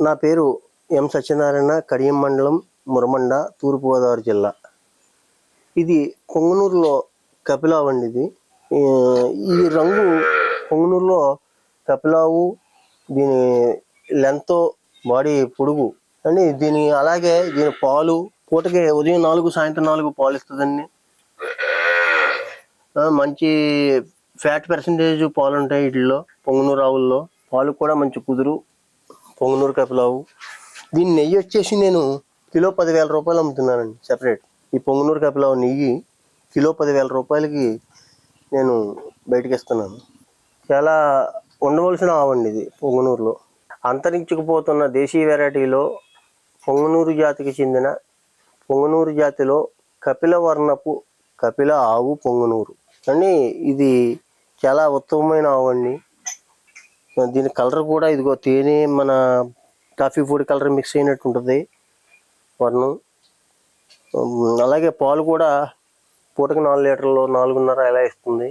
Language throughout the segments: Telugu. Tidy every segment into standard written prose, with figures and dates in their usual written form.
నా పేరు ఎం సత్యనారాయణ, కడియం మండలం, మురమండ, తూర్పుగోదావరి జిల్లా. ఇది పొంగనూరులో కపిలావు అండి. ఇది ఈ రంగు పొంగనూరులో కపిలావు. దీని లెంత్, బాడీ పొడుగు అండి. అలాగే దీని పాలు పూటకి ఉదయం 4, సాయంత్రం 4 పాలు ఇస్తుందండి. మంచి ఫ్యాట్ పర్సెంటేజ్ పాలు ఉంటాయి వీటిల్లో. పొంగనూరు ఆవుల్లో పాలు కూడా మంచి కుదురు. పొంగనూరు కపిలావు. దీని నెయ్యి వచ్చేసి నేను కిలో 10,000 రూపాయలు అమ్ముతున్నానండి సెపరేట్. ఈ పొంగనూరు కపిలావు నెయ్యి కిలో 10,000 రూపాయలకి నేను బయటకి ఇస్తున్నాను. చాలా ఉండవలసిన ఆవండి ఇది. పొంగనూరులో అంతరించుకుపోతున్న దేశీయ వెరైటీలో పొంగనూరు జాతికి చెందిన పొంగనూరు జాతిలో కపిల వర్ణపు కపిల ఆవు పొంగనూరు అని. ఇది చాలా ఉత్తమమైన ఆవు అండి. దీని కలర్ కూడా ఇదిగో తేనె, మన కాఫీ పొడి కలర్ మిక్స్ అయినట్టు ఉంటుంది వర్ణం. అలాగే పాలు కూడా పూటకి 4 లీటర్లు, 4.5 ఎలా ఇస్తుంది.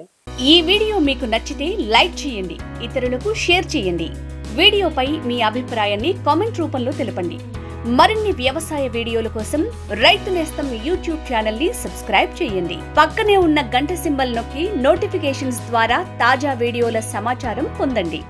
ఈ వీడియో మీకు నచ్చితే లైక్ చేయండి, ఇతరులకు షేర్ చేయండి. వీడియోపై మీ అభిప్రాయాన్ని కామెంట్ రూపంలో తెలపండి. మరిన్ని వ్యవసాయ వీడియోల కోసం రైతు నేస్తం యూట్యూబ్ ఛానల్ ని సబ్స్క్రైబ్ చేయండి. పక్కనే ఉన్న గంట సింబల్ నొక్కి నోటిఫికేషన్స్ ద్వారా తాజా వీడియోల సమాచారం పొందండి.